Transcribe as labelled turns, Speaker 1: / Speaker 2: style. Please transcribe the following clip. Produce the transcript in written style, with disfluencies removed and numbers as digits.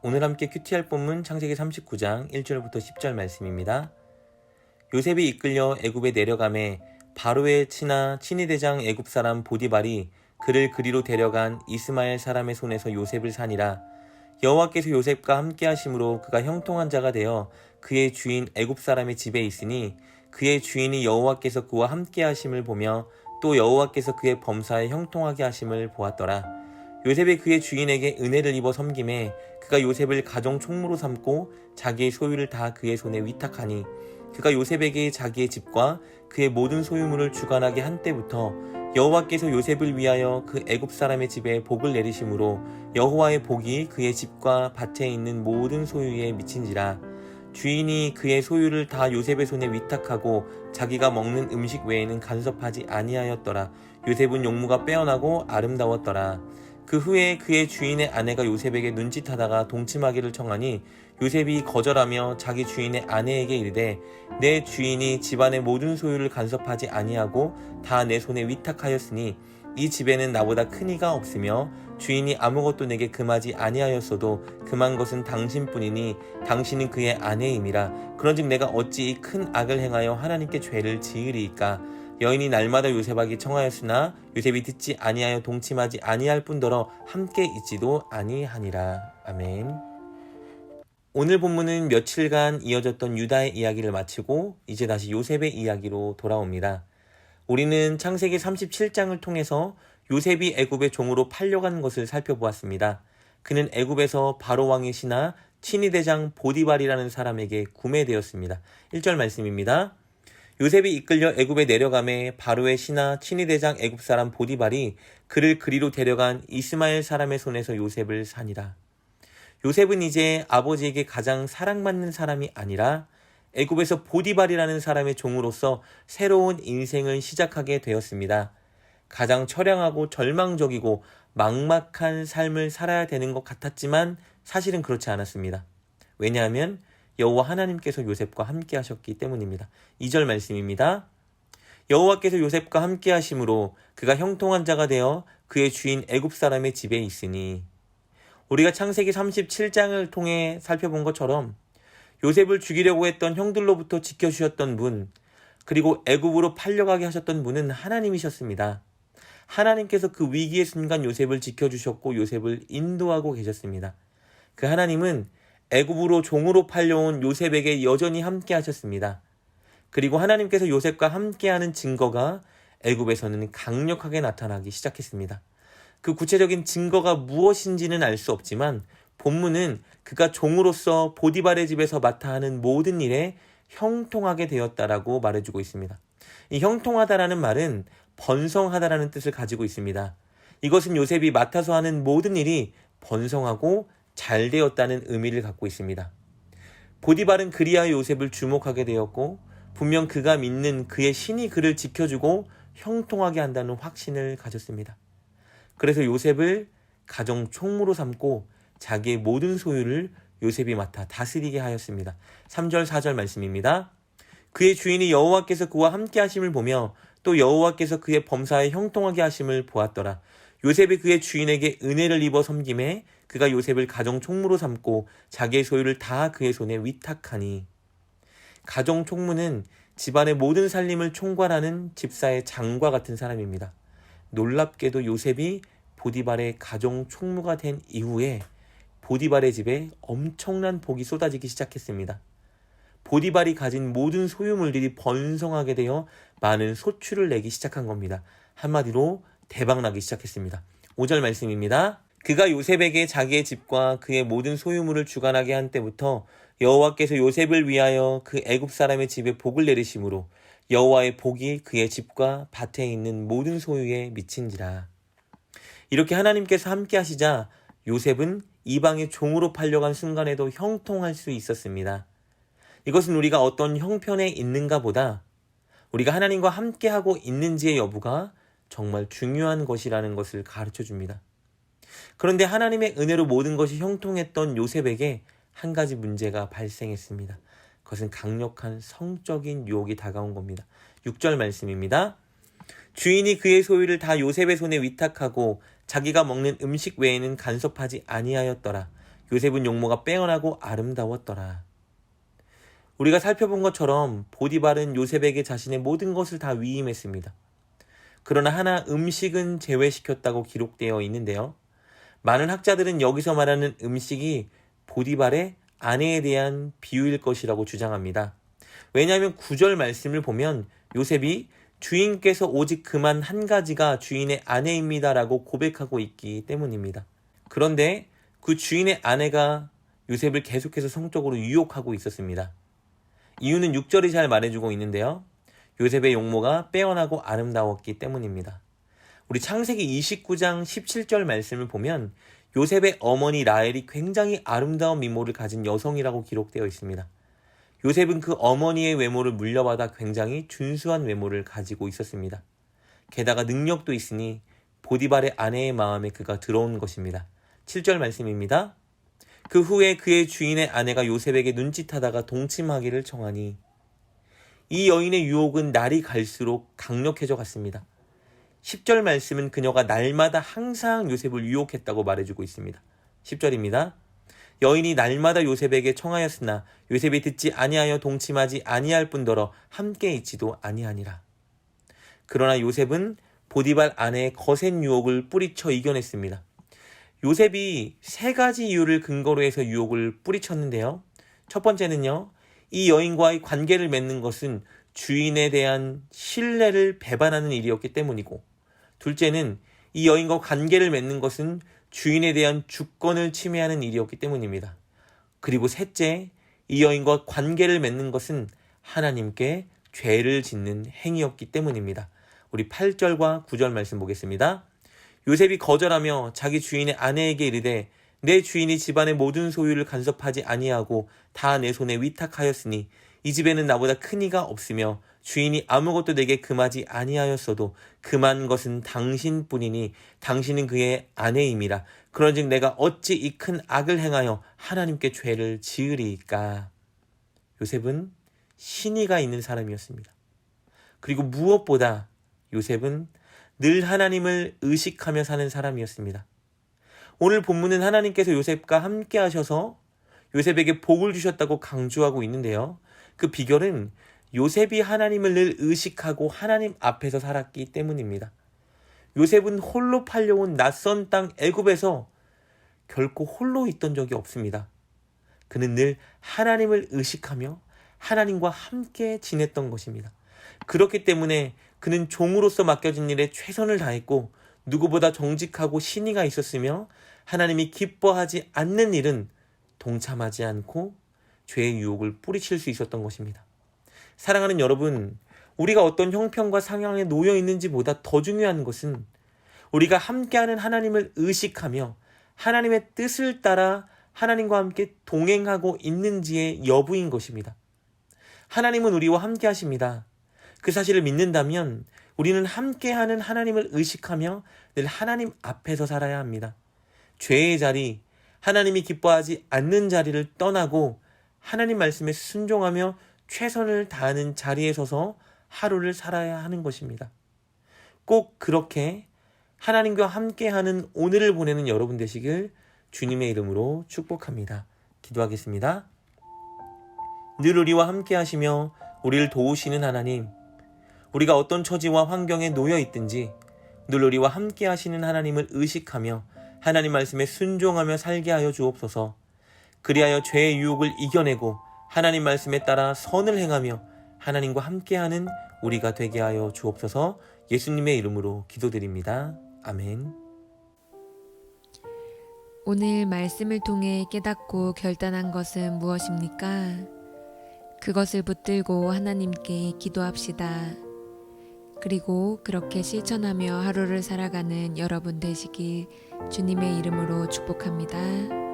Speaker 1: 오늘 함께 큐티할 본문 창세기 39장 1절부터 10절 말씀입니다. 요셉이 이끌려 애굽에 내려가매 바로의 친하 친위대장 애굽 사람 보디발이 그를 그리로 데려간 이스마엘 사람의 손에서 요셉을 산이라. 여호와께서 요셉과 함께 하심으로 그가 형통한 자가 되어 그의 주인 애굽 사람의 집에 있으니 그의 주인이 여호와께서 그와 함께 하심을 보며 또 여호와께서 그의 범사에 형통하게 하심을 보았더라. 요셉이 그의 주인에게 은혜를 입어 섬김에 그가 요셉을 가정 총무로 삼고 자기의 소유를 다 그의 손에 위탁하니 그가 요셉에게 자기의 집과 그의 모든 소유물을 주관하게 한 때부터 여호와께서 요셉을 위하여 그 애굽 사람의 집에 복을 내리심으로 여호와의 복이 그의 집과 밭에 있는 모든 소유에 미친지라. 주인이 그의 소유를 다 요셉의 손에 위탁하고 자기가 먹는 음식 외에는 간섭하지 아니하였더라. 요셉은 용모가 빼어나고 아름다웠더라. 그 후에 그의 주인의 아내가 요셉에게 눈짓하다가 동침하기를 청하니 요셉이 거절하며 자기 주인의 아내에게 이르되 내 주인이 집안의 모든 소유를 간섭하지 아니하고 다 내 손에 위탁하였으니 이 집에는 나보다 큰 이가 없으며 주인이 아무것도 내게 금하지 아니하였어도 금한 것은 당신뿐이니 당신은 그의 아내임이라. 그런즉 내가 어찌 이 큰 악을 행하여 하나님께 죄를 지으리이까. 여인이 날마다 요셉에게 청하였으나 요셉이 듣지 아니하여 동침하지 아니할 뿐더러 함께 있지도 아니하니라. 아멘. 오늘 본문은 며칠간 이어졌던 유다의 이야기를 마치고 이제 다시 요셉의 이야기로 돌아옵니다. 우리는 창세기 37장을 통해서 요셉이 애굽의 종으로 팔려간 것을 살펴보았습니다. 그는 애굽에서 바로 왕의 신하 친위대장 보디발이라는 사람에게 구매되었습니다. 1절 말씀입니다. 요셉이 이끌려 애굽에 내려가매 바로의 신하 친위대장 애굽 사람 보디발이 그를 그리로 데려간 이스마엘 사람의 손에서 요셉을 산이라. 요셉은 이제 아버지에게 가장 사랑받는 사람이 아니라 애굽에서 보디발이라는 사람의 종으로서 새로운 인생을 시작하게 되었습니다. 가장 처량하고 절망적이고 막막한 삶을 살아야 되는 것 같았지만 사실은 그렇지 않았습니다. 왜냐하면 여호와 하나님께서 요셉과 함께 하셨기 때문입니다. 2절 말씀입니다. 여호와께서 요셉과 함께 하심으로 그가 형통한 자가 되어 그의 주인 애굽 사람의 집에 있으니. 우리가 창세기 37장을 통해 살펴본 것처럼 요셉을 죽이려고 했던 형들로부터 지켜주셨던 분, 그리고 애굽으로 팔려가게 하셨던 분은 하나님이셨습니다. 하나님께서 그 위기의 순간 요셉을 지켜주셨고 요셉을 인도하고 계셨습니다. 그 하나님은 애굽으로 종으로 팔려온 요셉에게 여전히 함께 하셨습니다. 그리고 하나님께서 요셉과 함께하는 증거가 애굽에서는 강력하게 나타나기 시작했습니다. 그 구체적인 증거가 무엇인지는 알 수 없지만 본문은 그가 종으로서 보디발의 집에서 맡아 하는 모든 일에 형통하게 되었다라고 말해주고 있습니다. 이 형통하다라는 말은 번성하다라는 뜻을 가지고 있습니다. 이것은 요셉이 맡아서 하는 모든 일이 번성하고 잘 되었다는 의미를 갖고 있습니다. 보디발은 그리하여 요셉을 주목하게 되었고 분명 그가 믿는 그의 신이 그를 지켜주고 형통하게 한다는 확신을 가졌습니다. 그래서 요셉을 가정 총무로 삼고 자기의 모든 소유를 요셉이 맡아 다스리게 하였습니다. 3절 4절 말씀입니다. 그의 주인이 여호와께서 그와 함께 하심을 보며 또 여호와께서 그의 범사에 형통하게 하심을 보았더라. 요셉이 그의 주인에게 은혜를 입어 섬김에 그가 요셉을 가정 총무로 삼고 자기의 소유를 다 그의 손에 위탁하니. 가정 총무는 집안의 모든 살림을 총괄하는 집사의 장과 같은 사람입니다. 놀랍게도 요셉이 보디발의 가정 총무가 된 이후에 보디발의 집에 엄청난 복이 쏟아지기 시작했습니다. 보디발이 가진 모든 소유물들이 번성하게 되어 많은 소출을 내기 시작한 겁니다. 한마디로 대박나기 시작했습니다. 5절 말씀입니다. 그가 요셉에게 자기의 집과 그의 모든 소유물을 주관하게 한 때부터 여호와께서 요셉을 위하여 그 애굽 사람의 집에 복을 내리심으로 여호와의 복이 그의 집과 밭에 있는 모든 소유에 미친지라. 이렇게 하나님께서 함께 하시자 요셉은 이방의 종으로 팔려간 순간에도 형통할 수 있었습니다. 이것은 우리가 어떤 형편에 있는가 보다 우리가 하나님과 함께하고 있는지의 여부가 정말 중요한 것이라는 것을 가르쳐 줍니다. 그런데 하나님의 은혜로 모든 것이 형통했던 요셉에게 한 가지 문제가 발생했습니다. 그것은 강력한 성적인 유혹이 다가온 겁니다. 6절 말씀입니다. 주인이 그의 소유를 다 요셉의 손에 위탁하고 자기가 먹는 음식 외에는 간섭하지 아니하였더라. 요셉은 용모가 빼어나고 아름다웠더라. 우리가 살펴본 것처럼 보디발은 요셉에게 자신의 모든 것을 다 위임했습니다. 그러나 하나 음식은 제외시켰다고 기록되어 있는데요. 많은 학자들은 여기서 말하는 음식이 보디발의 아내에 대한 비유일 것이라고 주장합니다. 왜냐하면 9절 말씀을 보면 요셉이 주인께서 오직 그만 한 가지가 주인의 아내입니다 라고 고백하고 있기 때문입니다. 그런데 그 주인의 아내가 요셉을 계속해서 성적으로 유혹하고 있었습니다. 이유는 6절이 잘 말해주고 있는데요. 요셉의 용모가 빼어나고 아름다웠기 때문입니다. 우리 창세기 29장 17절 말씀을 보면 요셉의 어머니 라헬이 굉장히 아름다운 미모를 가진 여성이라고 기록되어 있습니다. 요셉은 그 어머니의 외모를 물려받아 굉장히 준수한 외모를 가지고 있었습니다. 게다가 능력도 있으니 보디발의 아내의 마음에 그가 들어온 것입니다. 7절 말씀입니다. 그 후에 그의 주인의 아내가 요셉에게 눈짓하다가 동침하기를 청하니 이 여인의 유혹은 날이 갈수록 강력해져 갔습니다. 10절 말씀은 그녀가 날마다 항상 요셉을 유혹했다고 말해주고 있습니다. 10절입니다. 여인이 날마다 요셉에게 청하였으나 요셉이 듣지 아니하여 동침하지 아니할 뿐더러 함께 있지도 아니하니라. 그러나 요셉은 보디발 아내의 거센 유혹을 뿌리쳐 이겨냈습니다. 요셉이 3가지 이유를 근거로 해서 유혹을 뿌리쳤는데요. 첫 번째는요. 이 여인과의 관계를 맺는 것은 주인에 대한 신뢰를 배반하는 일이었기 때문이고, 둘째는 이 여인과 관계를 맺는 것은 주인에 대한 주권을 침해하는 일이었기 때문입니다. 그리고 셋째, 이 여인과 관계를 맺는 것은 하나님께 죄를 짓는 행위였기 때문입니다. 우리 8절과 9절 말씀 보겠습니다. 요셉이 거절하며 자기 주인의 아내에게 이르되 내 주인이 집안의 모든 소유를 간섭하지 아니하고 다 내 손에 위탁하였으니 이 집에는 나보다 큰 이가 없으며 주인이 아무것도 내게 금하지 아니하였어도 금한 것은 당신뿐이니 당신은 그의 아내임이라. 그런즉 내가 어찌 이 큰 악을 행하여 하나님께 죄를 지으리이까. 요셉은 신의가 있는 사람이었습니다. 그리고 무엇보다 요셉은 늘 하나님을 의식하며 사는 사람이었습니다. 오늘 본문은 하나님께서 요셉과 함께 하셔서 요셉에게 복을 주셨다고 강조하고 있는데요. 그 비결은 요셉이 하나님을 늘 의식하고 하나님 앞에서 살았기 때문입니다. 요셉은 홀로 팔려온 낯선 땅 애굽에서 결코 홀로 있던 적이 없습니다. 그는 늘 하나님을 의식하며 하나님과 함께 지냈던 것입니다. 그렇기 때문에 그는 종으로서 맡겨진 일에 최선을 다했고 누구보다 정직하고 신의가 있었으며 하나님이 기뻐하지 않는 일은 동참하지 않고 죄의 유혹을 뿌리칠 수 있었던 것입니다. 사랑하는 여러분, 우리가 어떤 형편과 상황에 놓여 있는지보다 더 중요한 것은 우리가 함께하는 하나님을 의식하며 하나님의 뜻을 따라 하나님과 함께 동행하고 있는지의 여부인 것입니다. 하나님은 우리와 함께 하십니다. 그 사실을 믿는다면 우리는 함께하는 하나님을 의식하며 늘 하나님 앞에서 살아야 합니다. 죄의 자리, 하나님이 기뻐하지 않는 자리를 떠나고 하나님 말씀에 순종하며 최선을 다하는 자리에 서서 하루를 살아야 하는 것입니다. 꼭 그렇게 하나님과 함께하는 오늘을 보내는 여러분 되시길 주님의 이름으로 축복합니다. 기도하겠습니다. 늘 우리와 함께 하시며 우리를 도우시는 하나님, 우리가 어떤 처지와 환경에 놓여 있든지 늘 우리와 함께 하시는 하나님을 의식하며 하나님 말씀에 순종하며 살게 하여 주옵소서. 그리하여 죄의 유혹을 이겨내고 하나님 말씀에 따라 선을 행하며 하나님과 함께하는 우리가 되게 하여 주옵소서. 예수님의 이름으로 기도드립니다. 아멘.
Speaker 2: 오늘 말씀을 통해 깨닫고 결단한 것은 무엇입니까? 그것을 붙들고 하나님께 기도합시다. 그리고 그렇게 실천하며 하루를 살아가는 여러분 되시길 주님의 이름으로 축복합니다.